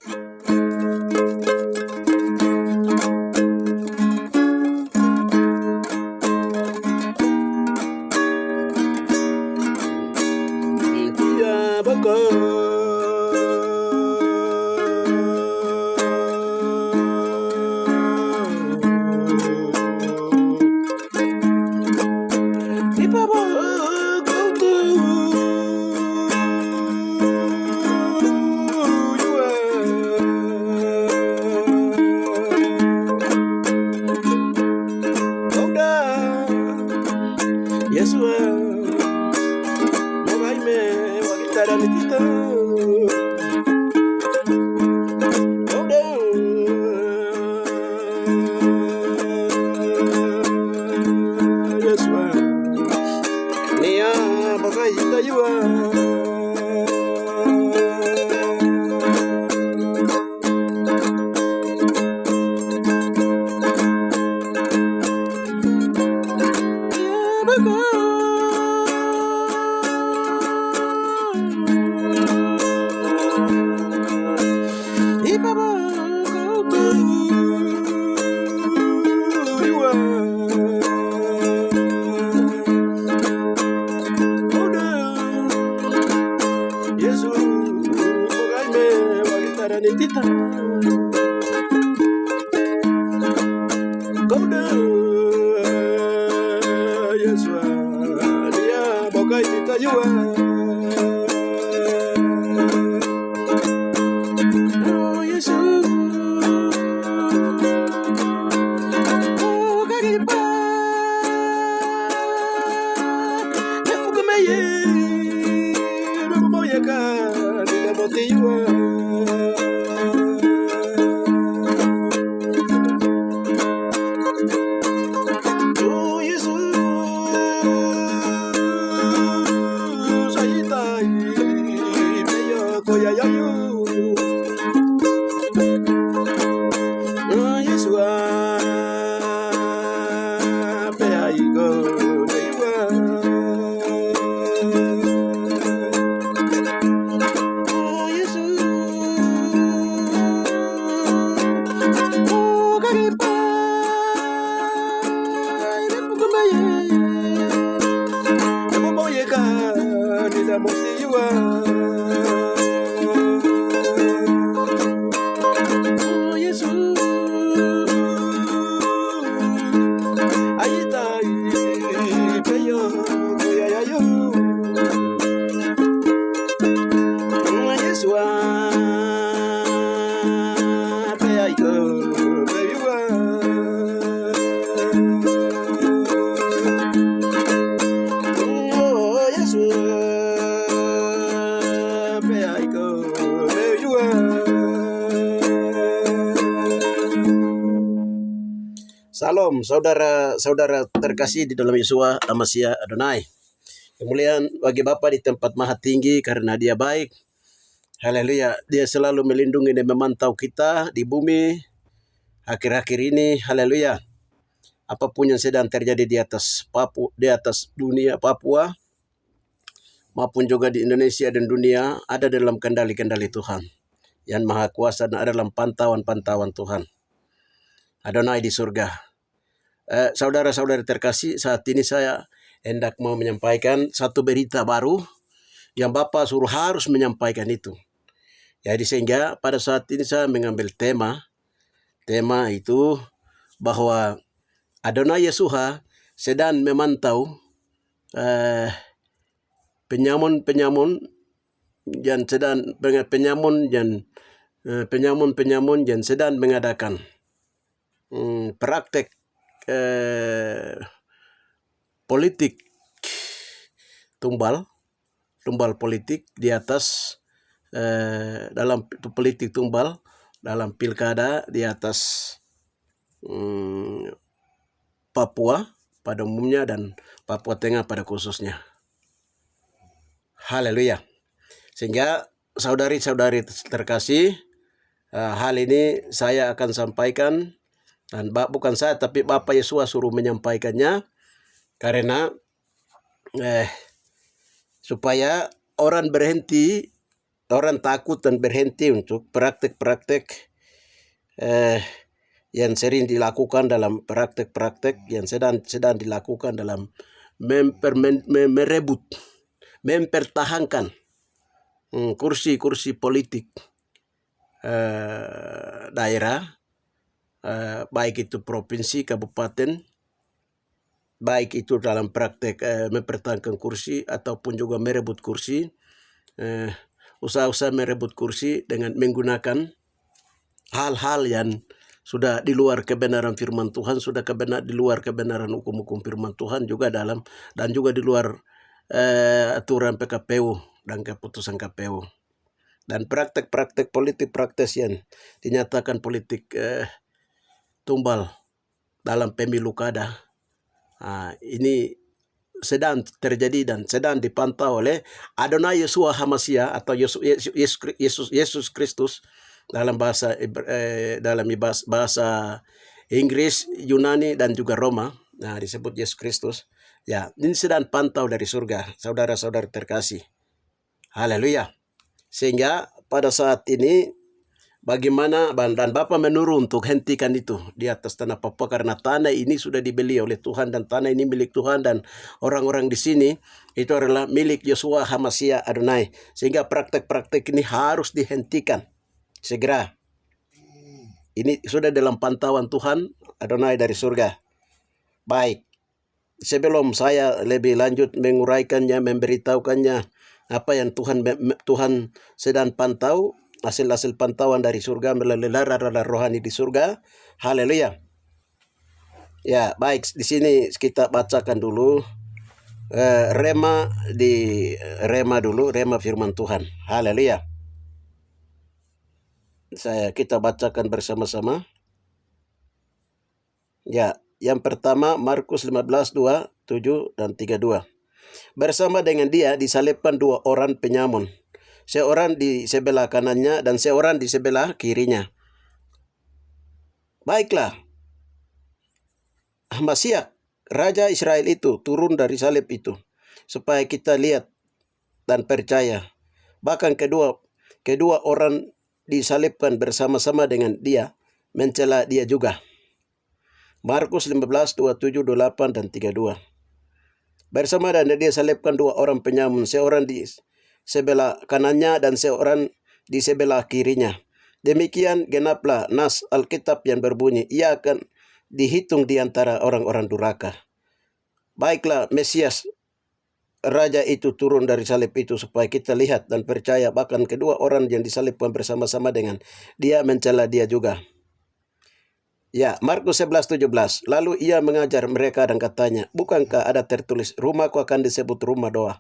Dia bakal Salam saudara-saudara terkasih di dalam Yesua Amasya Adonai. Kemuliaan bagi Bapa di tempat maha tinggi karena Dia baik. Haleluya. Dia selalu melindungi dan memantau kita di bumi akhir-akhir ini. Haleluya. Apapun yang sedang terjadi di atas dunia Papua maupun juga di Indonesia dan dunia ada dalam kendali-kendali Tuhan. Yang Maha Kuasa dan ada dalam pantauan-pantauan Tuhan. Adonai di surga. Saudara-saudara terkasih, saat ini saya hendak mau menyampaikan satu berita baru yang Bapak suruh harus menyampaikan itu. Jadi sehingga pada saat ini saya mengambil tema itu bahwa Adonai Yeshua sedang memantau penyamun yang sedang mengadakan praktek politik tumbal politik di atas dalam politik tumbal dalam pilkada di atas Papua pada umumnya dan Papua Tengah pada khususnya. Haleluya. Sehingga saudari-saudari terkasih, hal ini saya akan sampaikan. Dan bukan saya tapi Bapak Yesua suruh menyampaikannya karena supaya orang berhenti orang takut dan berhenti untuk praktek-praktek yang sering dilakukan dalam praktek-praktek yang sedang dilakukan dalam merebut, mempertahankan kursi-kursi politik daerah, baik itu provinsi, kabupaten, baik itu dalam praktek mempertahankan kursi ataupun juga merebut kursi, usaha-usaha merebut kursi dengan menggunakan hal-hal yang sudah di luar kebenaran firman Tuhan, sudah di luar kebenaran hukum-hukum firman Tuhan juga dan juga di luar aturan PKPU dan keputusan KPU. Dan praktek-praktek politik praktis yang dinyatakan politik tumbal dalam pemilu kada, ini sedang terjadi dan sedang dipantau oleh Adonai Yeshua HaMashiach atau Yesus Kristus dalam bahasa Inggris, Yunani dan juga Roma. Nah, disebut Yesus Kristus. Ya, ini sedang pantau dari surga, saudara-saudara terkasih. Haleluya. Sehingga pada saat ini bagaimana dan Bapak menurun untuk hentikan itu di atas tanah Papua, karena tanah ini sudah dibeli oleh Tuhan dan tanah ini milik Tuhan, dan orang-orang di sini itu adalah milik Yeshua HaMashiach Adonai. Sehingga praktek-praktek ini harus dihentikan segera. Ini sudah dalam pantauan Tuhan Adonai dari surga. Baik, sebelum saya lebih lanjut menguraikannya, memberitahukannya apa yang Tuhan sedang pantau, hasil-hasil pantauan dari surga melalui lara-lara rohani di surga. Haleluya. Ya, baik, di sini kita bacakan dulu rema firman Tuhan. Haleluya. Kita bacakan bersama-sama. Ya, yang pertama Markus 15:2, 7 dan 32. Bersama dengan dia disalibkan dua orang penyamun, seorang di sebelah kanannya dan seorang di sebelah kirinya. Baiklah, Mashiach, Raja Israel itu turun dari salib itu, supaya kita lihat dan percaya. Bahkan kedua orang disalibkan bersama-sama dengan dia, mencela dia juga. Markus 15:27, 28 dan 32. Bersama dan dia salibkan dua orang penyamun, seorang di sebelah kanannya dan seorang di sebelah kirinya. Demikian genaplah nas Alkitab yang berbunyi, ia akan dihitung di antara orang-orang durhaka. Baiklah, Mesias, Raja itu turun dari salib itu supaya kita lihat dan percaya. Bahkan kedua orang yang disalibkan bersama-sama dengan dia, mencela dia juga. Ya, Markus 11:17. Lalu ia mengajar mereka dan katanya, bukankah ada tertulis, rumahku akan disebut rumah doa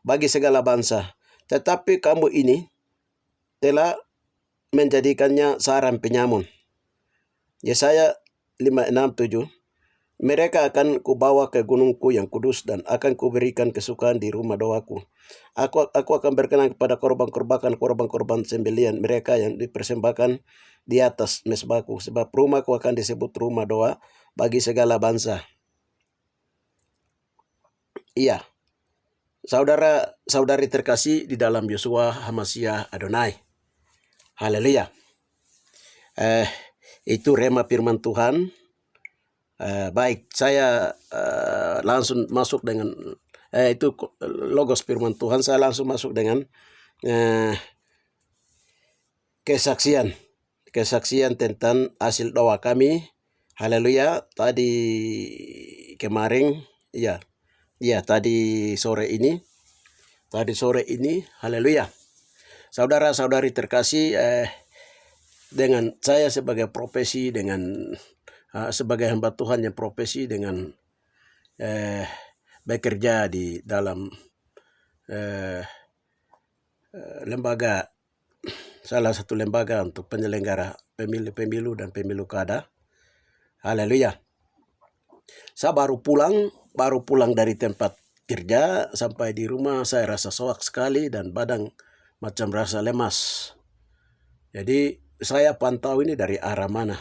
bagi segala bangsa, tetapi kamu ini telah menjadikannya sarang penyamun. Yesaya 5:6-7. Mereka akan kubawa ke gunungku yang kudus dan akan kuberikan kesukaan di rumah doaku. Aku akan berkenan kepada korban-korban sembelihan mereka yang dipersembahkan di atas mezbahku, sebab rumahku akan disebut rumah doa bagi segala bangsa. Iya, saudara-saudari terkasih di dalam Yeshua HaMashiach Adonai. Haleluya. Itu rema firman Tuhan. Baik, saya langsung masuk dengan itu logos firman Tuhan. Saya langsung masuk dengan kesaksian tentang hasil doa kami. Haleluya. Tadi kemarin, tadi sore ini, haleluya. Saudara-saudari terkasih, dengan saya sebagai profesi, sebagai hamba Tuhan yang profesi dengan bekerja di dalam salah satu lembaga untuk penyelenggara pemilu dan pemilu kada. Haleluya. Saya baru pulang dari tempat kerja, sampai di rumah saya rasa soak sekali dan badan macam rasa lemas. Jadi saya pantau ini dari arah mana.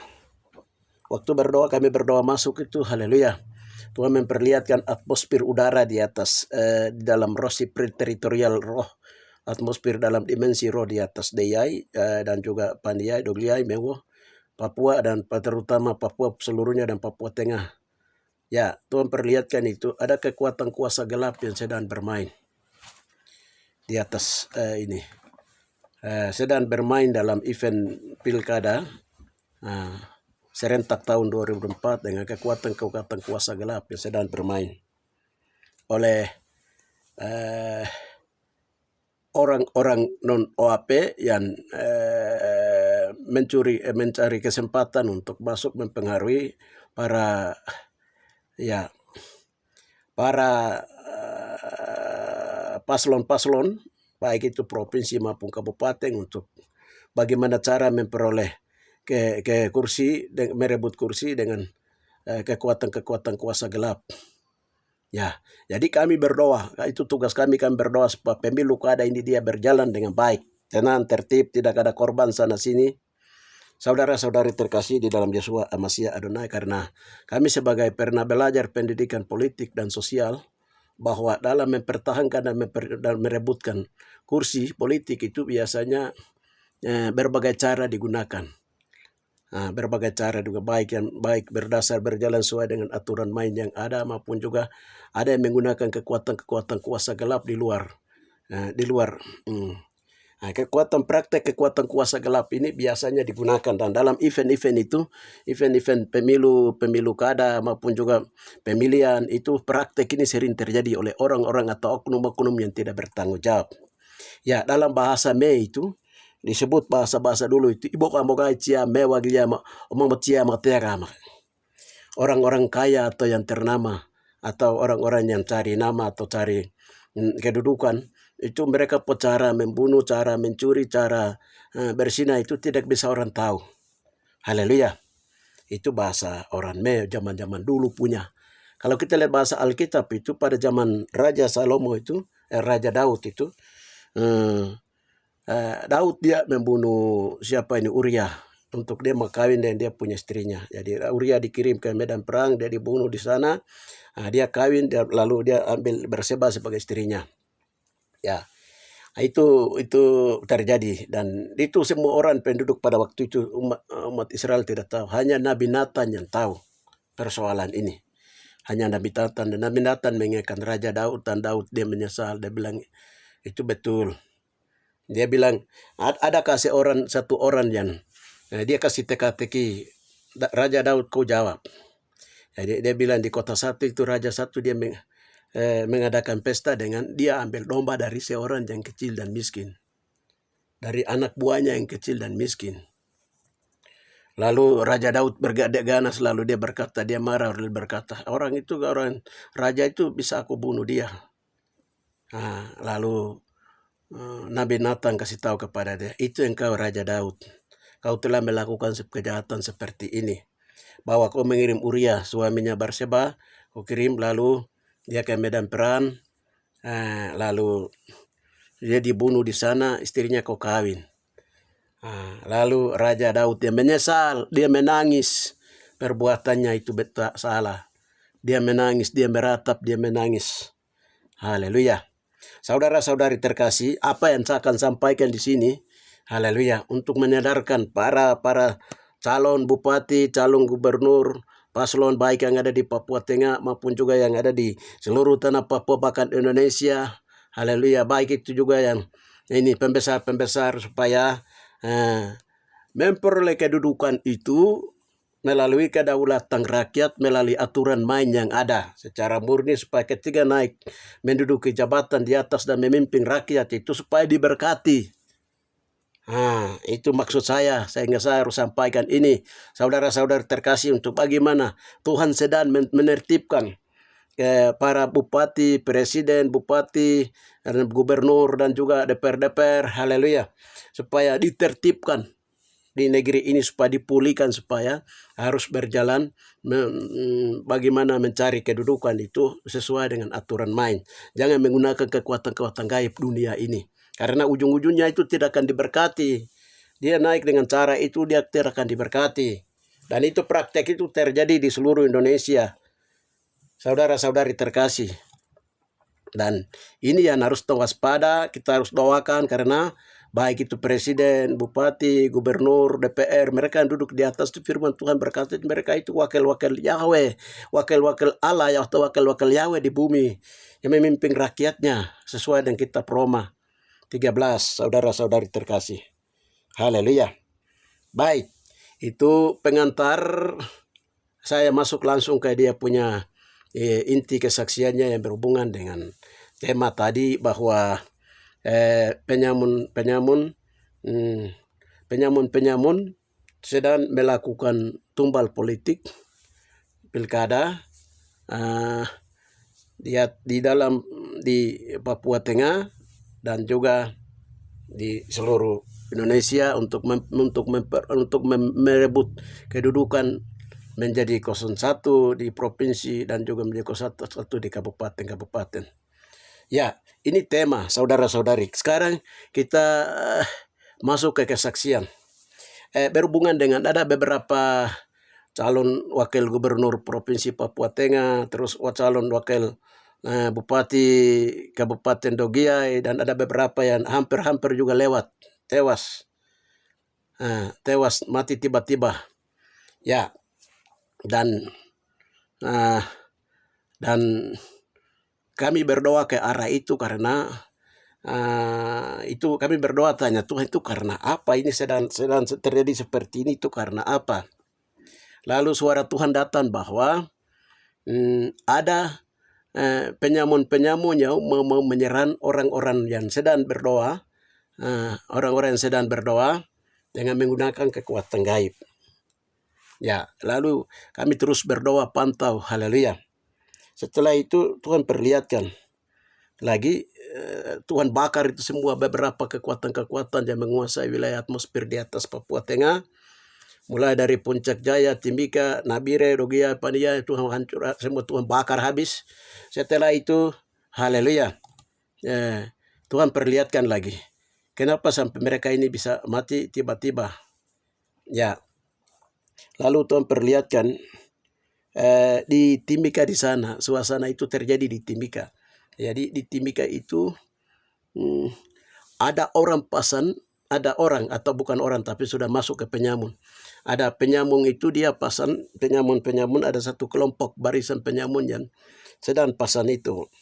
Waktu kami berdoa masuk itu, haleluya, Tuhan memperlihatkan atmosfer udara di atas, di dalam roh siprit teritorial roh atmosfer dalam dimensi roh di atas Deyai dan juga Pandiai, Dogliai, Mewo, Papua dan terutama Papua seluruhnya dan Papua Tengah. Ya, Tuhan perlihatkan itu ada kekuatan kuasa gelap yang sedang bermain di atas ini. Sedang bermain dalam event pilkada serentak tahun 2004 dengan kekuatan-kekuatan kuasa gelap yang sedang bermain oleh orang-orang non OAP yang mencari kesempatan untuk masuk mempengaruhi para paslon-paslon baik itu provinsi maupun kabupaten untuk bagaimana cara memperoleh ke kursi, merebut kursi dengan kekuatan-kekuatan kuasa gelap. Ya, jadi kami berdoa, itu tugas kami berdoa supaya pemilu kada ini dia berjalan dengan baik, tenang, tertib, tidak ada korban sana sini. Saudara-saudari terkasih di dalam Yeshua Mashiach Adonai, karena kami sebagai pernah belajar pendidikan politik dan sosial bahwa dalam mempertahankan dan merebutkan kursi politik itu biasanya berbagai cara digunakan. Berbagai cara juga baik berdasar berjalan sesuai dengan aturan main yang ada maupun juga ada yang menggunakan kekuatan-kekuatan kuasa gelap di luar. Kekuatan praktek kekuatan kuasa gelap ini biasanya digunakan dan dalam event-event itu, event-event pemilu kada maupun juga pemilihan itu praktek ini sering terjadi oleh orang-orang atau oknum-oknum yang tidak bertanggung jawab. Ya, dalam bahasa Mei itu disebut bahasa dulu itu ibu kamogai cia mewah dia omong cia matera. Orang-orang kaya atau yang ternama atau orang-orang yang cari nama atau cari kedudukan itu mereka cara membunuh, cara mencuri, cara bersinah itu tidak bisa orang tahu. Haleluya. Itu bahasa orang Mei zaman-zaman dulu punya. Kalau kita lihat bahasa Alkitab itu pada zaman Raja Salomo itu, Raja Daud itu, Daud dia membunuh siapa ini Uria untuk dia kawin dengan dia punya istrinya. Jadi Uria dikirim ke medan perang, dia dibunuh di sana. Dia kawin, lalu dia ambil Berseba sebagai istrinya. Ya, itu terjadi dan itu semua orang penduduk pada waktu itu umat Israel tidak tahu. Hanya Nabi Nathan yang tahu persoalan ini. Hanya Nabi Nathan, dan Nabi Nathan mengingatkan Raja Daud dan Daud dia menyesal. Dia bilang itu betul. Dia bilang adakah satu orang yang dia kasih teka-teki Raja Daud kau jawab. Jadi dia bilang di kota satu itu raja satu dia mengadakan pesta dengan dia ambil domba dari seorang yang kecil dan miskin. Dari anak buahnya yang kecil dan miskin. Lalu Raja Daud bergadek ganas, lalu dia berkata, dia marah, lalu berkata, orang raja itu bisa aku bunuh dia. Lalu Nabi Nathan kasih tahu kepada dia, itu engkau Raja Daud. Kau telah melakukan kejahatan seperti ini. Bahwa kau mengirim Uria, suaminya Berseba, kau kirim lalu dia ke medan perang, lalu dia dibunuh di sana, istrinya kau kawin. Lalu Raja Daud dia menyesal, dia menangis, perbuatannya itu betul salah. Dia menangis, dia meratap, dia menangis. Haleluya. Saudara-saudari terkasih, apa yang saya akan sampaikan di sini, haleluya, untuk menyadarkan para calon bupati, calon gubernur, paslon baik yang ada di Papua Tengah maupun juga yang ada di seluruh tanah Papua bahkan Indonesia. Haleluya, baik itu juga yang ini pembesar-pembesar supaya memperoleh kedudukan itu melalui kedaulatan rakyat, melalui aturan main yang ada secara murni supaya ketika naik menduduki jabatan di atas dan memimpin rakyat itu supaya diberkati. Itu maksud saya, sehingga saya harus sampaikan ini, saudara-saudara terkasih, untuk bagaimana Tuhan sedang menertibkan para bupati, presiden, bupati, gubernur dan juga DPR, haleluya, supaya ditertibkan di negeri ini supaya dipulihkan, supaya harus berjalan bagaimana mencari kedudukan itu sesuai dengan aturan main. Jangan menggunakan kekuatan-kekuatan gaib dunia ini. Karena ujung-ujungnya itu tidak akan diberkati. Dia naik dengan cara itu, dia tidak akan diberkati. Dan itu praktek itu terjadi di seluruh Indonesia. Saudara-saudari terkasih. Dan ini yang harus waspada, kita harus doakan karena baik itu presiden, bupati, gubernur, DPR, mereka yang duduk di atas itu firman Tuhan berkata mereka itu wakil-wakil Yahweh, wakil-wakil Allah atau wakil-wakil Yahweh di bumi yang memimpin rakyatnya sesuai dengan kitab Roma 13, saudara-saudari terkasih. Haleluya. Baik, itu pengantar. Saya masuk langsung ke dia punya inti kesaksiannya yang berhubungan dengan tema tadi bahwa penyamun sedang melakukan tumbal politik pilkada di Papua Tengah dan juga di seluruh Indonesia untuk merebut kedudukan menjadi 01 di provinsi dan juga menjadi 01 di kabupaten. Ya, ini tema saudara-saudari. Sekarang kita masuk ke kesaksian. Berhubungan dengan ada beberapa calon wakil gubernur provinsi Papua Tengah, terus calon wakil bupati Kabupaten Dogiai, dan ada beberapa yang hampir juga tewas mati tiba-tiba. Ya, dan kami berdoa ke arah itu karena itu kami berdoa tanya Tuhan itu karena apa ini sedang terjadi seperti ini, itu karena apa? Lalu suara Tuhan datang bahwa ada penyamun yang mau menyerang orang-orang yang sedang berdoa, dengan menggunakan kekuatan gaib. Ya, lalu kami terus berdoa pantau, haleluya. Setelah itu Tuhan perlihatkan lagi, Tuhan bakar itu semua beberapa kekuatan-kekuatan yang menguasai wilayah atmosfer di atas Papua Tengah. Mulai dari Puncak Jaya, Timika, Nabire, Dogia, Pania, Tuhan hancur semua, Tuhan bakar habis. Setelah itu, haleluya, Tuhan perlihatkan lagi. Kenapa sampai mereka ini bisa mati tiba-tiba? Ya, lalu Tuhan perlihatkan di Timika di sana, suasana itu terjadi di Timika. Jadi di Timika itu ada orang atau bukan orang tapi sudah masuk ke penyamun. Ada penyamun itu dia pasang penyamun ada satu kelompok barisan penyamun yang sedang pasang itu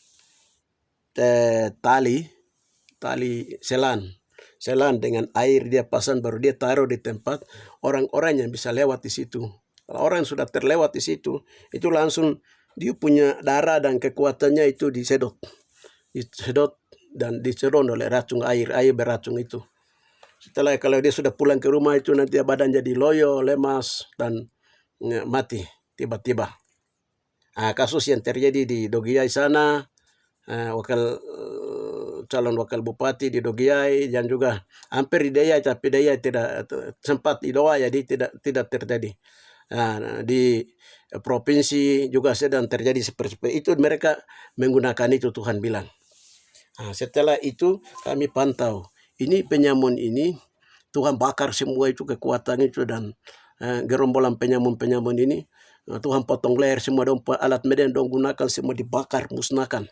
tali selan dengan air dia pasang, baru dia taruh di tempat orang-orang yang bisa lewat di situ. Kalau orang sudah terlewat di situ, itu langsung dia punya darah dan kekuatannya itu disedot dan disedot oleh racun air beracun itu. Setelah kalau dia sudah pulang ke rumah itu nanti badan jadi loyo, lemas dan mati tiba-tiba. Kasus yang terjadi di Dogiai sana, calon wakil bupati di Dogiai dan juga hampir di Daya, tapi Daya tidak sempat di doa, jadi tidak terjadi. Di provinsi juga sedang terjadi seperti itu, mereka menggunakan itu Tuhan bilang. Setelah itu kami pantau, ini penyamun ini Tuhan bakar semua itu kekuatan itu, dan gerombolan penyamun ini Tuhan potong leher semua, alat medan dong gunakan semua dibakar, musnahkan.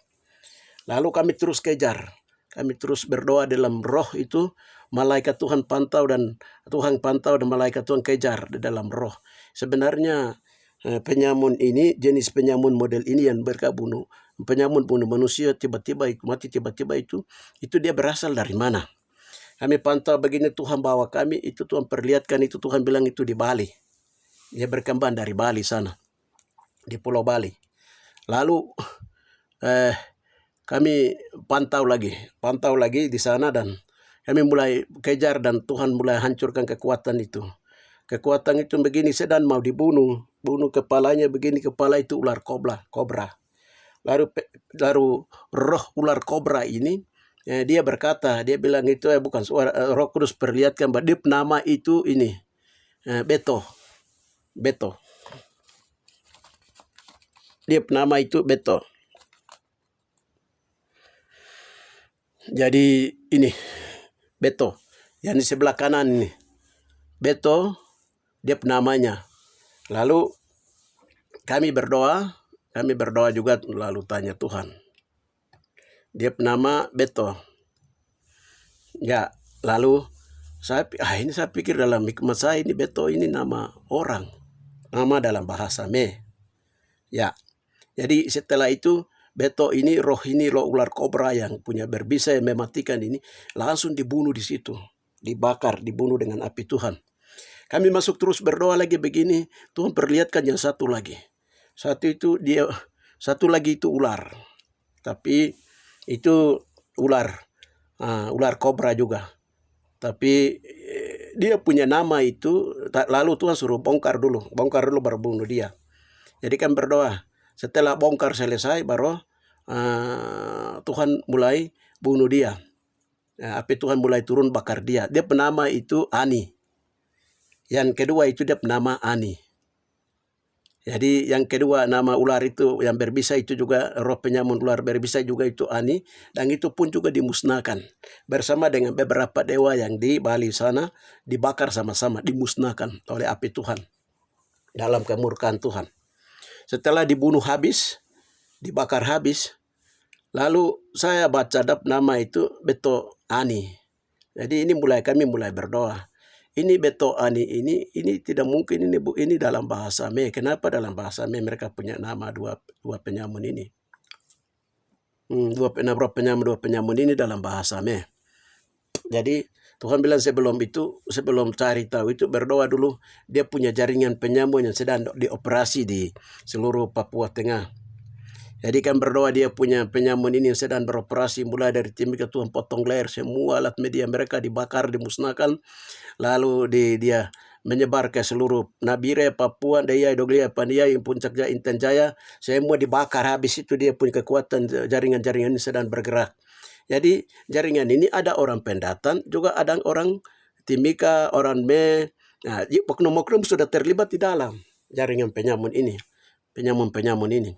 Lalu kami terus kejar, kami terus berdoa dalam roh itu, malaikat Tuhan pantau dan malaikat Tuhan kejar di dalam roh. Sebenarnya penyamun ini, jenis penyamun model ini yang mereka penyamun bunuh manusia tiba-tiba mati tiba-tiba itu dia berasal dari mana? Kami pantau begini, Tuhan bawa kami, itu Tuhan perlihatkan, itu Tuhan bilang itu di Bali. Dia berkembang dari Bali sana, di Pulau Bali. Lalu kami pantau lagi di sana, dan kami mulai kejar dan Tuhan mulai hancurkan kekuatan itu. Kekuatan itu begini, sedang mau dibunuh kepalanya begini, kepala itu ular kobra. Lalu roh ular kobra ini dia berkata, dia bilang itu bukan suara, Roh Kudus perlihatkan bahwa dia nama itu ini Beto. Dia nama itu Beto. Jadi ini Beto yang di sebelah kanan ini Beto, dia namanya. Lalu kami berdoa juga, lalu tanya Tuhan, dia nama Beto. Ya, lalu ini saya pikir dalam hikmat saya ini Beto ini nama orang, nama dalam bahasa Me. Ya, jadi setelah itu Beto ini roh ular kobra yang punya berbisa yang mematikan ini langsung dibunuh di situ, dibakar, dibunuh dengan api Tuhan. Kami masuk terus berdoa lagi begini, Tuhan perlihatkan yang satu lagi. Satu lagi itu ular, tapi itu ular kobra juga. Tapi dia punya nama itu, lalu Tuhan suruh bongkar dulu baru bunuh dia. Jadi kan berdoa, setelah bongkar selesai baru Tuhan mulai bunuh dia. Api Tuhan mulai turun bakar dia. Dia penama itu Ani. Yang kedua itu dia nama Ani. Jadi yang kedua nama ular itu yang berbisa itu juga roh penyamun ular berbisa juga itu Ani. Dan itu pun juga dimusnahkan. Bersama dengan beberapa dewa yang di Bali sana dibakar sama-sama, dimusnahkan oleh api Tuhan. Dalam kemurkaan Tuhan. Setelah dibunuh habis, dibakar habis, lalu saya baca nama itu Beto Ani. Jadi kami mulai berdoa. Ini Beto Ani ini tidak mungkin ini dalam bahasa Me. Kenapa dalam bahasa Me mereka punya nama dua penyamun ini? Dua penyamun ini dalam bahasa Me. Jadi Tuhan bilang sebelum cari tahu itu berdoa dulu. Dia punya jaringan penyamun yang sedang dioperasi di seluruh Papua Tengah. Jadi kan berdoa dia punya penyamun ini yang sedang beroperasi mulai dari Timika Tuhan potong leher semua alat media mereka dibakar, dimusnahkan. Lalu dia menyebar ke seluruh Nabire, Papua, Daya, Doglia, Pandiai, Puncak Jaya, Intan Jaya. Semua dibakar habis itu dia punya kekuatan jaringan-jaringan ini sedang bergerak. Jadi jaringan ini ada orang pendatang, juga ada orang Timika, orang Me. Nah, oknum-oknum sudah terlibat di dalam jaringan penyamun ini. Penyamun ini.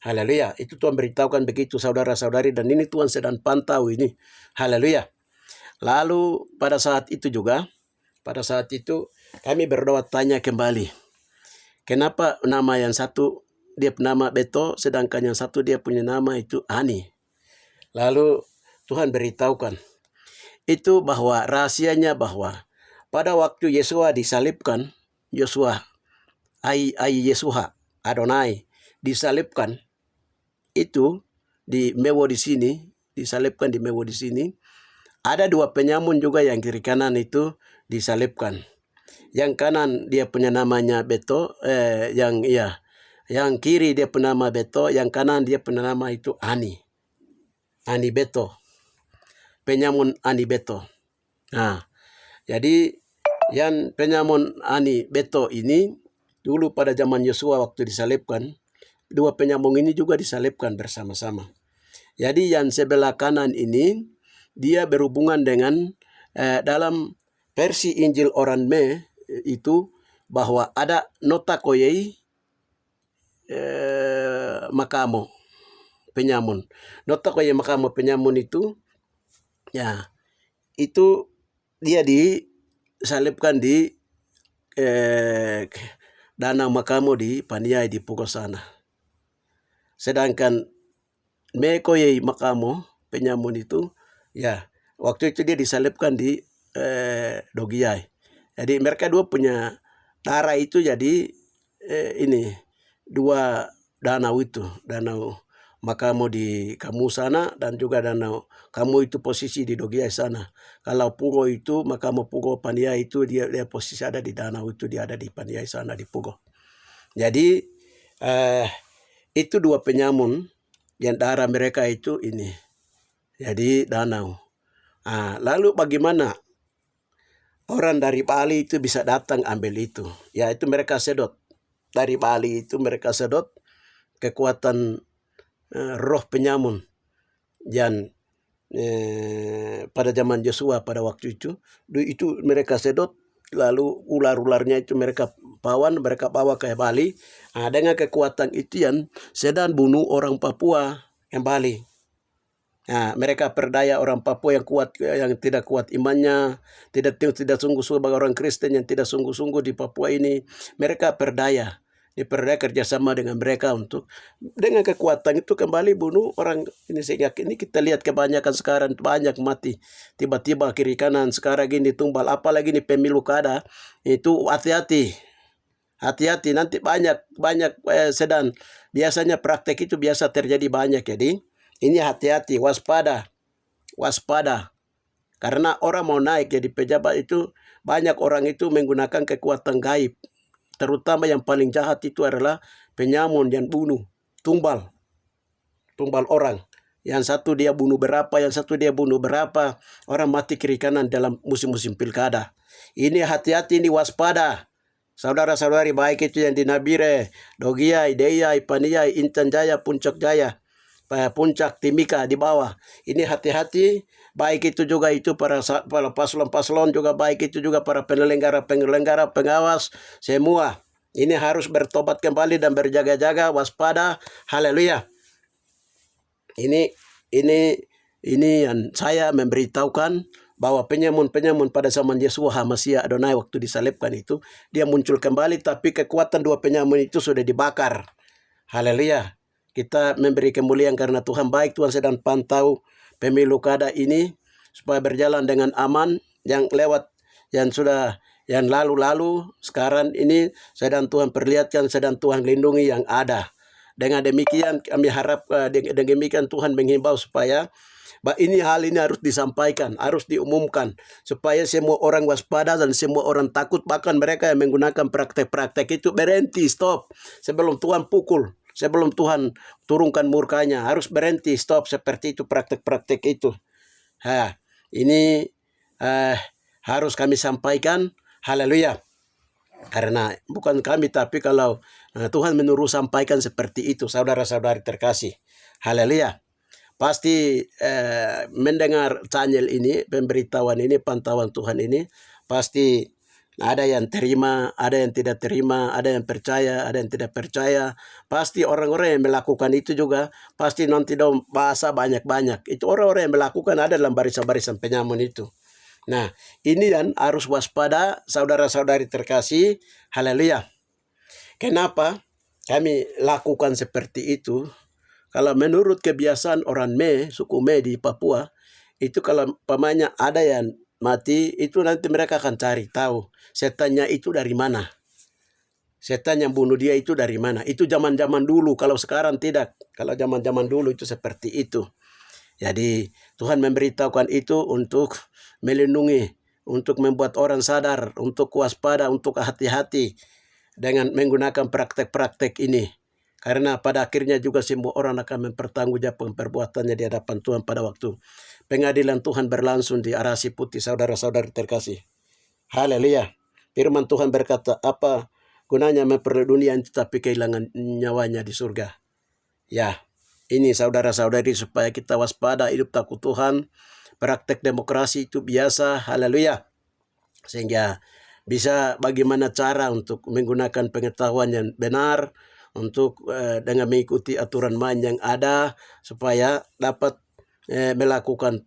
Haleluya. Itu Tuhan beritahukan begitu saudara-saudari dan ini Tuhan sedang pantau ini. Haleluya. Lalu pada saat itu kami berdoa tanya kembali. Kenapa nama yang satu dia nama Beto sedangkan yang satu dia punya nama itu Ani. Lalu Tuhan beritahukan itu bahwa rahasianya bahwa pada waktu Yesua disalibkan, Adonai disalibkan itu di Mewo di sini, disalibkan di Mewo di sini. Ada dua penyamun juga yang kiri kanan itu disalibkan. Yang kanan dia punya namanya Beto, yang kiri dia punya nama Beto, yang kanan dia punya nama itu Ani. Ani Beto. Penyamun Ani Beto. Nah, jadi yang penyamun Ani Beto ini dulu pada zaman Yosua waktu disalibkan, dua penyamun ini juga disalibkan bersama-sama. Jadi yang sebelah kanan ini dia berhubungan dengan dalam versi Injil Orang Me itu bahwa ada nota koyei makamo penyamun. Nota koyei makamo penyamun itu ya itu dia disalibkan di danau makamo di Paniai di Pugo sana. Sedangkan Mekoyei makamo penyamun itu ya waktu itu dia disalibkan di Dogiai. Jadi mereka dua punya darah itu jadi ini dua danau itu, danau makamo di Kamu sana dan juga danau Kamu itu posisi di Dogiai sana. Kalau Pugo itu makamo Pugo Paniai itu dia posisi ada di danau itu, dia ada di Paniai sana di Pugo. Jadi itu dua penyamun yang darah mereka itu ini. Jadi danau. Lalu bagaimana orang dari Bali itu bisa datang ambil itu? Ya itu mereka sedot. Dari Bali itu mereka sedot kekuatan roh penyamun yang pada zaman Yosua pada waktu itu mereka sedot. Lalu ular-ularnya itu mereka bawa ke Bali. Dengan kekuatan itu yang sedang bunuh orang Papua yang Bali. Mereka perdaya orang Papua yang kuat, yang tidak kuat imannya, tidak sungguh-sungguh bagi orang Kristen yang tidak sungguh-sungguh di Papua ini. Mereka perdaya diperoleh kerjasama dengan mereka untuk dengan kekuatan itu kembali bunuh orang ini. Sehingga ini kita lihat kebanyakan sekarang banyak mati tiba-tiba kiri kanan sekarang gini tumbal, apalagi ini pemilu kada itu hati-hati nanti banyak sedang biasanya praktek itu biasa terjadi banyak. Jadi ini hati-hati, waspada karena orang mau naik jadi pejabat itu banyak orang itu menggunakan kekuatan gaib. Terutama yang paling jahat itu adalah penyamun yang bunuh, tumbal orang. Yang satu dia bunuh berapa, yang satu dia bunuh berapa. Orang mati kiri kanan dalam musim-musim pilkada. Ini hati-hati, ini waspada. Saudara-saudari baik itu yang di Nabire, Dogiai, Deyai, Paniai, Intan Jaya, Puncak Jaya, Puncak Timika di bawah. Ini hati-hati, baik itu juga itu para paslon-paslon juga, baik itu juga para penyelenggara, pengawas, semua. Ini harus bertobat kembali dan berjaga-jaga, waspada. Haleluya. Ini yang saya memberitahukan bahwa penyamun pada zaman Yeshua HaMashiach Adonai waktu disalibkan itu, dia muncul kembali, tapi kekuatan dua penyamun itu sudah dibakar. Haleluya. Kita memberi kemuliaan karena Tuhan baik. Tuhan sedang pantau pemilu kada ini supaya berjalan dengan aman. Yang lewat, yang lalu-lalu, sekarang ini sedang Tuhan perlihatkan, sedang Tuhan lindungi yang ada. Dengan demikian kami harap, dengan demikian Tuhan menghimbau supaya hal ini harus disampaikan, harus diumumkan supaya semua orang waspada dan semua orang takut. Bahkan mereka yang menggunakan praktek-praktek itu berhenti, stop sebelum Tuhan pukul. Sebelum Tuhan turunkan murkanya, harus berhenti, stop seperti itu praktek-praktek itu. Ini harus kami sampaikan. Haleluya. Karena bukan kami, tapi kalau Tuhan menyuruh sampaikan seperti itu, saudara-saudari terkasih. Haleluya. Pasti mendengar channel ini, pemberitahuan ini, pantauan Tuhan ini, pasti ada yang terima, ada yang tidak terima, ada yang percaya, ada yang tidak percaya. Pasti orang-orang yang melakukan itu juga, pasti nanti dong bahasa banyak-banyak. Itu orang-orang yang melakukan ada dalam barisan-barisan penyamun itu. Nah, ini yang harus waspada, saudara-saudari terkasih. Haleluya. Kenapa kami lakukan seperti itu? Kalau menurut kebiasaan orang suku di Papua, itu kalau pamannya ada yang mati, itu nanti mereka akan cari tahu setannya itu dari mana. Setan yang bunuh dia itu dari mana. Itu zaman-zaman dulu, kalau sekarang tidak. Kalau zaman-zaman dulu itu seperti itu. Jadi Tuhan memberitahukan itu untuk melindungi, untuk membuat orang sadar, untuk waspada, untuk hati-hati dengan menggunakan praktek-praktek ini. Karena pada akhirnya juga semua orang akan mempertanggungjawabkan perbuatannya di hadapan Tuhan pada waktu pengadilan Tuhan berlangsung di Arasi Putih, saudara-saudari terkasih. Haleluya. Firman Tuhan berkata, apa gunanya memperoleh dunia itu tapi kehilangan nyawanya di surga. Ya, ini saudara-saudari supaya kita waspada, hidup takut Tuhan. Praktek demokrasi itu biasa. Haleluya. Sehingga bisa bagaimana cara untuk menggunakan pengetahuan yang benar, untuk dengan mengikuti aturan main yang ada supaya dapat melakukan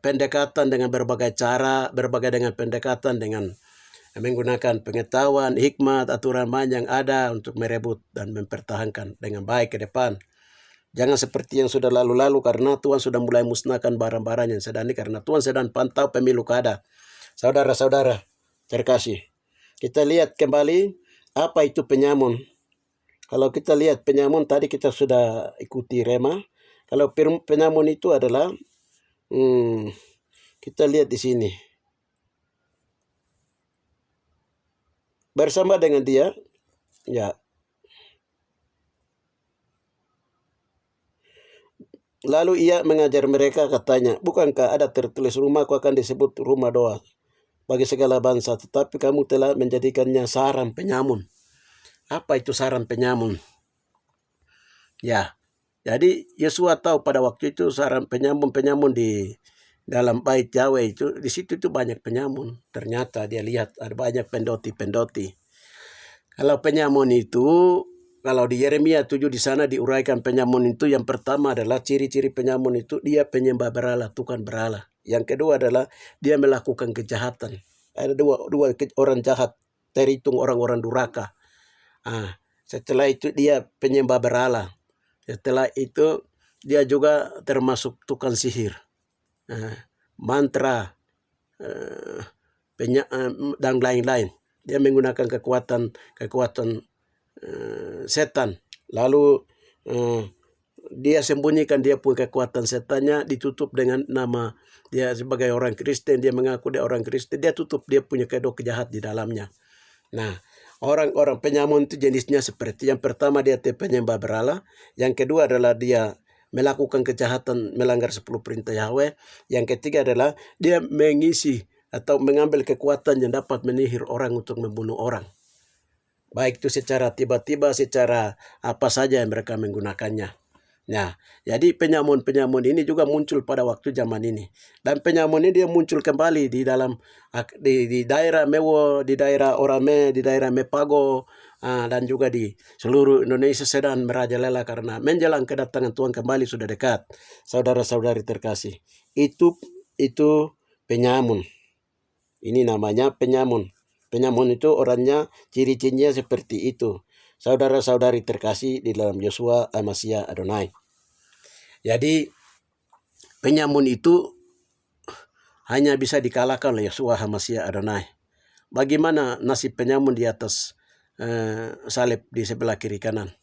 pendekatan dengan berbagai cara, dengan pendekatan dengan menggunakan pengetahuan, hikmat, aturan main yang ada untuk merebut dan mempertahankan dengan baik ke depan. Jangan seperti yang sudah lalu-lalu, karena Tuhan sudah mulai musnahkan barang-barang yang sedang ini, karena Tuhan sedang pantau pemilu kada. Saudara-saudara terkasih, kita lihat kembali apa itu penyamun. Kalau kita lihat penyamun tadi kita sudah ikuti rema. Kalau penyamun itu adalah kita lihat di sini. Bersama dengan dia, ya. Lalu ia mengajar mereka, katanya, bukankah ada tertulis rumahku akan disebut rumah doa bagi segala bangsa, tetapi kamu telah menjadikannya sarang penyamun. Apa itu sarang penyamun? Ya, jadi Yesua tahu pada waktu itu sarang penyamun di dalam bait Yahweh itu, di situ itu banyak penyamun. Ternyata dia lihat ada banyak pendoti. Kalau penyamun itu, kalau di Yeremia 7 di sana diuraikan penyamun itu, yang pertama adalah ciri-ciri penyamun itu dia penyembah berhala, tukang berhala. Yang kedua adalah dia melakukan kejahatan. Ada dua orang jahat, terhitung orang-orang durhaka. Setelah itu dia penyembah berhala. Setelah itu dia juga termasuk tukang sihir, mantra, dan lain-lain. Dia menggunakan kekuatan setan. Lalu dia sembunyikan dia punya kekuatan setannya, ditutup dengan nama dia sebagai orang Kristen. Dia mengaku dia orang Kristen, dia tutup dia punya kedok jahat di dalamnya. Nah, orang-orang penyamun itu jenisnya seperti yang pertama dia penyembah berhala, yang kedua adalah dia melakukan kejahatan melanggar 10 perintah Yahweh, yang ketiga adalah dia mengisi atau mengambil kekuatan yang dapat menyihir orang untuk membunuh orang. Baik itu secara tiba-tiba, secara apa saja yang mereka menggunakannya. Nah, jadi penyamun-penyamun ini juga muncul pada waktu zaman ini. Dan penyamun ini dia muncul kembali di dalam di daerah Mewo, di daerah Orame, di daerah Mepago, dan juga di seluruh Indonesia sedang merajalela karena menjelang kedatangan Tuhan kembali sudah dekat. Saudara-saudari terkasih, itu penyamun. Ini namanya penyamun. Penyamun itu orangnya, ciri-cirinya seperti itu. Saudara-saudari terkasih di dalam Yeshua HaMashiach Adonai. Jadi penyamun itu hanya bisa dikalahkan oleh Yeshua HaMashiach Adonai. Bagaimana nasib penyamun di atas salib di sebelah kiri kanan?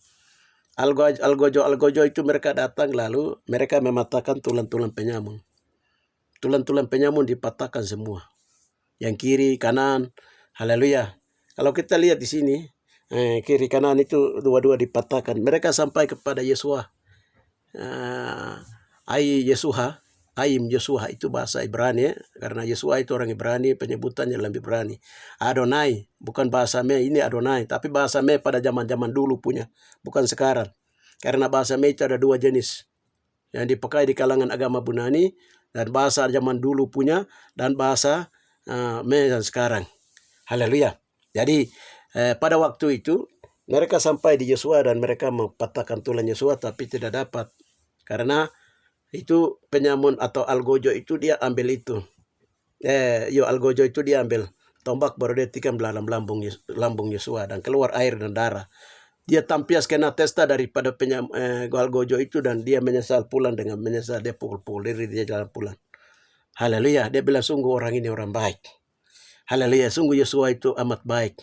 Algojo itu mereka datang lalu mereka mematahkan tulang-tulang penyamun. Tulang-tulang penyamun dipatahkan semua. Yang kiri, kanan, haleluya. Kalau kita lihat di sini, kiri kanan itu dua-dua dipatahkan. Mereka sampai kepada Yeshua. Aim Yeshua itu bahasa Ibrani, karena Yeshua itu orang Ibrani, penyebutannya lebih Ibrani. Adonai, bukan bahasa Me, ini Adonai, tapi bahasa Me pada zaman-zaman dulu punya, bukan sekarang. Karena bahasa Me itu ada dua jenis, yang dipakai di kalangan agama Bunani, dan bahasa zaman dulu punya, dan bahasa Me dan sekarang. Haleluya. Jadi pada waktu itu mereka sampai di Yeshua dan mereka mempatahkan tulang Yeshua, tapi tidak dapat. Karena itu penyamun atau algojo itu dia ambil itu. Algojo itu dia ambil tombak baru dia tikam dalam lambung Yeshua dan keluar air dan darah. Dia tampias kena testa daripada algojo itu dan dia menyesal pulang dengan menyesal, dia pukul-pukul diri dia jalan pulang. Haleluya, dia bilang sungguh orang ini orang baik. Haleluya, sungguh Yeshua itu amat baik.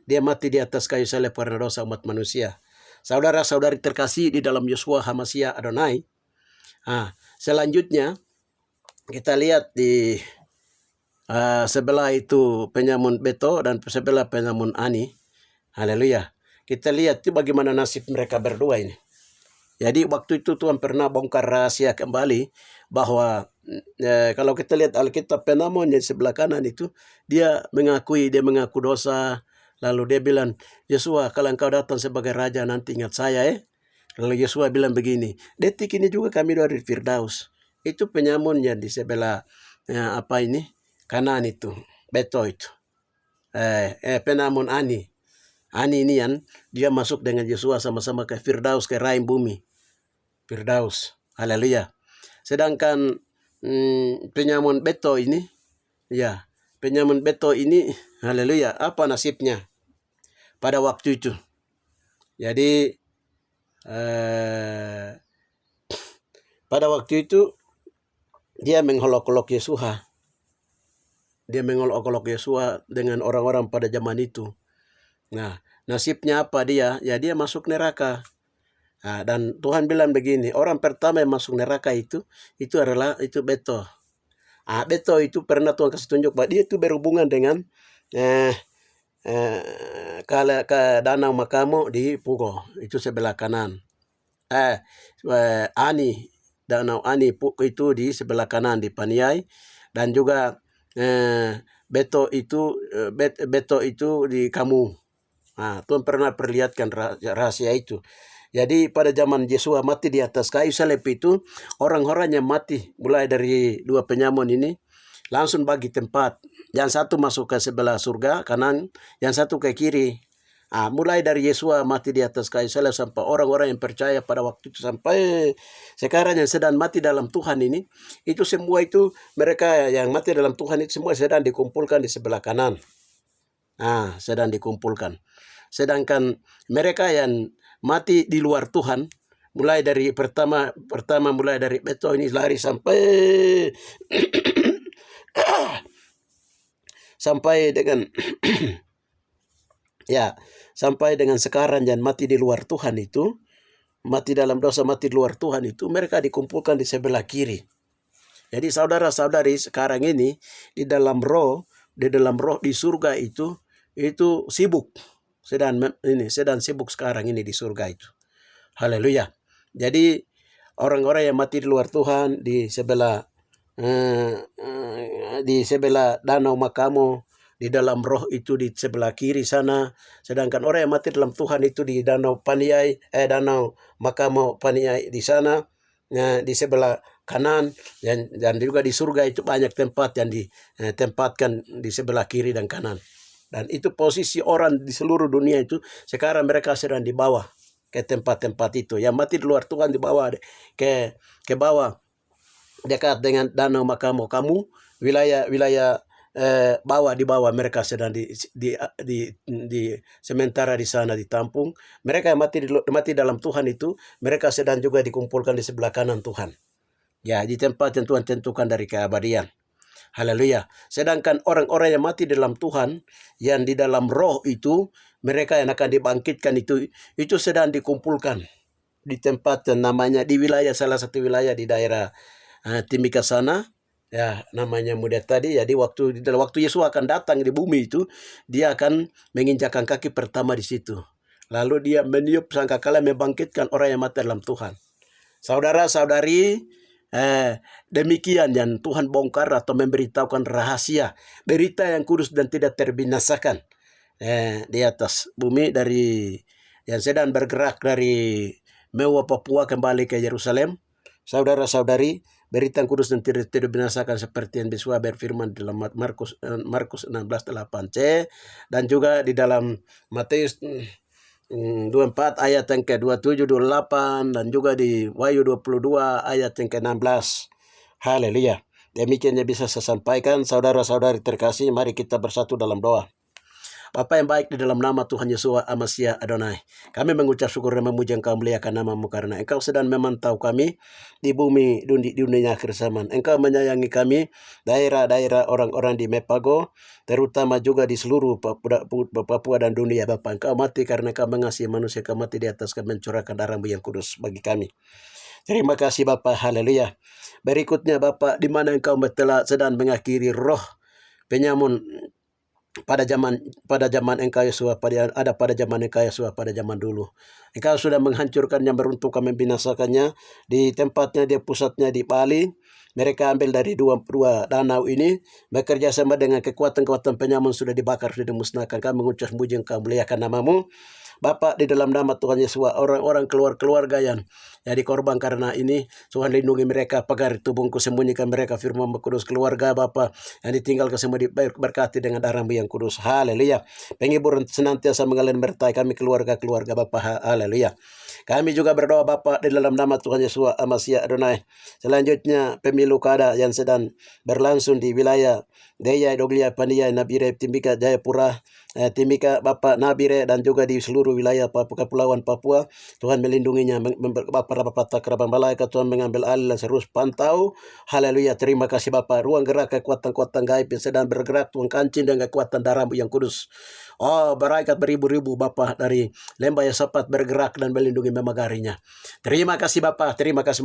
Dia mati di atas kayu salib karena dosa umat manusia. Saudara-saudari terkasih di dalam Yeshua HaMashiach Adonai. Selanjutnya kita lihat di sebelah itu penyamun Beto dan sebelah penyamun Ani. Haleluya. Kita lihat itu bagaimana nasib mereka berdua ini. Jadi waktu itu Tuhan pernah bongkar rahasia kembali bahwa kalau kita lihat Alkitab, penyamun yang sebelah kanan itu dia mengaku dosa. Lalu dia bilang, Yeshua kalau engkau datang sebagai raja nanti ingat saya Lalu Yeshua bilang begini, detik ini juga kami dari Firdaus. Itu penyamun yang di sebelah kanan itu, Beto itu. Penyamun Ani. Ani ini yang dia masuk dengan Yeshua sama-sama ke Firdaus, ke rahim bumi. Firdaus. Haleluya. Sedangkan penyamun Beto ini, penyamun Beto ini, haleluya, apa nasibnya pada waktu itu? Jadi pada waktu itu dia mengolok-olok Yeshua. Dia mengolok-olok Yeshua dengan orang-orang pada zaman itu. Nah, nasibnya apa dia? Ya dia masuk neraka. Dan Tuhan bilang begini, orang pertama yang masuk neraka itu adalah Beto. Beto itu pernah Tuhan kasih tunjuk bahwa dia itu berhubungan dengan ke danau Makamo di Pugo, itu sebelah kanan. Danau Ani itu di sebelah kanan di Paniai, dan juga Beto itu di Kamu. Tuhan pernah perlihatkan rahasia itu. Jadi pada zaman Yeshua mati di atas kayu salib itu, orang-orang yang mati mulai dari dua penyamun ini langsung bagi tempat. Yang satu masuk ke sebelah surga kanan, yang satu ke kiri. Mulai dari Yeshua mati di atas kayu salib sampai orang-orang yang percaya pada waktu itu sampai sekarang yang sedang mati dalam Tuhan ini, itu semua itu mereka yang mati dalam Tuhan itu semua sedang dikumpulkan di sebelah kanan. Sedang dikumpulkan. Sedangkan mereka yang mati di luar Tuhan, mulai dari pertama mulai dari Beto ini lari sampai sampai dengan ya, sampai dengan sekarang yang mati di luar Tuhan itu, mati dalam dosa, mati di luar Tuhan itu, mereka dikumpulkan di sebelah kiri. Jadi saudara-saudari sekarang ini di dalam roh di surga itu sibuk. Sedang sibuk sekarang ini di surga itu. Haleluya. Jadi orang-orang yang mati di luar Tuhan di sebelah danau Makamo, di dalam roh itu di sebelah kiri sana. Sedangkan orang yang mati dalam Tuhan itu di danau Paniai, danau Makamo Paniai di sana, di sebelah kanan, dan juga di surga itu banyak tempat yang ditempatkan di sebelah kiri dan kanan. Dan itu posisi orang di seluruh dunia itu sekarang mereka sedang dibawa ke tempat-tempat itu. Yang mati di luar Tuhan dibawa ke bawah dekat dengan danau Makamo. Kamu wilayah di bawah mereka sedang di sementara di sana ditampung. Mereka yang mati dalam Tuhan itu, mereka sedang juga dikumpulkan di sebelah kanan Tuhan. Ya, di tempat yang Tuhan tentukan dari keabadian. Haleluya. Sedangkan orang-orang yang mati dalam Tuhan, yang di dalam roh itu, mereka yang akan dibangkitkan itu sedang dikumpulkan di tempat yang namanya, di wilayah, salah satu wilayah di daerah Timika sana, ya namanya muda tadi. Jadi waktu Yesus akan datang di bumi itu, dia akan menginjakkan kaki pertama di situ. Lalu dia meniup sangkakala membangkitkan orang yang mati dalam Tuhan. Saudara-saudari, demikian yang Tuhan bongkar atau memberitahukan rahasia, berita yang kudus dan tidak terbinasakan di atas bumi, dari yang sedang bergerak dari Mewa Papua kembali ke Yerusalem. Saudara-saudari, berita yang kudus dan tidak terbinasakan seperti yang Yesus berfirman dalam Markus 16:8c, dan juga di dalam Matius 24 ayat yang ke-27, 28, dan juga di Wahyu 22 ayat yang ke-16. Haleluya. Demikian yang bisa saya sampaikan. Saudara-saudari terkasih, mari kita bersatu dalam doa. Bapa yang baik, di dalam nama Tuhan Yesus Amasia Adonai, kami mengucap syukur dan memuji Engkau, muliakan nama-Mu, karena Engkau sedang memantau kami di bumi, di dunia akhir zaman. Engkau menyayangi kami, daerah-daerah orang-orang di Mepago, terutama juga di seluruh Papua dan dunia. Bapa, Engkau mati karena Engkau mengasihi manusia. Engkau mati di atas kami, mencurahkan darah-Mu yang kudus bagi kami. Terima kasih Bapa. Haleluya. Berikutnya Bapa, di mana Engkau telah sedang mengakhiri roh penyamun pada zaman Engkau Yesus, pada zaman Engkau Yesus, pada zaman dulu. Engkau sudah menghancurkannya, meruntuhkan, membinasakannya di tempatnya, di pusatnya di Bali. Mereka ambil dari dua danau ini, bekerja sama dengan kekuatan-kekuatan penyamun, sudah dibakar, sudah dimusnahkan. Kami mengucap puji Engkau, muliakan nama-Mu. Bapa, di dalam nama Tuhan Yesus, orang-orang keluarga yang dikorban karena ini, Tuhan lindungi mereka, pagar tubuhku, sembunyikan mereka, firman kudus, keluarga Bapa yang ditinggalkan semua diberkati dengan darah-Mu yang kudus. Haleluya. Penghiburan senantiasa mengalir menyertai kami, keluarga Bapa. Haleluya. Kami juga berdoa Bapa, di dalam nama Tuhan Yesus Amasia Adonai. Selanjutnya pemilu kada yang sedang berlangsung di wilayah Daya, Doglia, Paniai, Nabire, Timika, Jayapura, Timika, Bapa, Nabire, dan juga di seluruh wilayah Kepulauan Papua. Tuhan melindunginya, Bapak Takraban Malaikat Tuhan mengambil alih dan terus pantau. Haleluya. Terima kasih Bapa. Ruang gerak kekuatan-kekuatan gaib yang sedang bergerak, Tuhan kancing dengan kekuatan darah-Mu yang kudus. Oh, malaikat beribu-ribu Bapa dari lembah Yehosapat bergerak dan melindungi memagarinya. Terima kasih Bapa. Terima kasih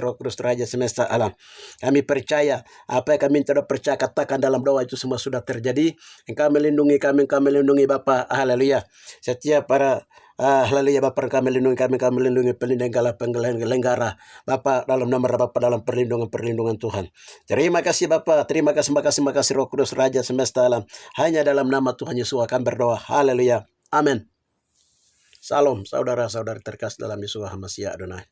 Roh Kudus Raja semesta alam. Kami percaya apa yang kami tidak percaya, katakan dalam doa, itu semua sudah terjadi. Engkau melindungi kami, Engkau melindungi Bapa. Haleluya. Setiap para haleluya Bapa, Engkau melindungi kami, Engkau melindungi penyelenggara Bapa, dalam nama Bapa, dalam perlindungan Tuhan. Terima kasih Bapa. Terima kasih Roh Kudus Raja semesta alam. Hanya dalam nama Tuhan Yesus akan berdoa. Haleluya. Amin. Salam saudara-saudari terkasih dalam Yesus Hamasiya Adonai.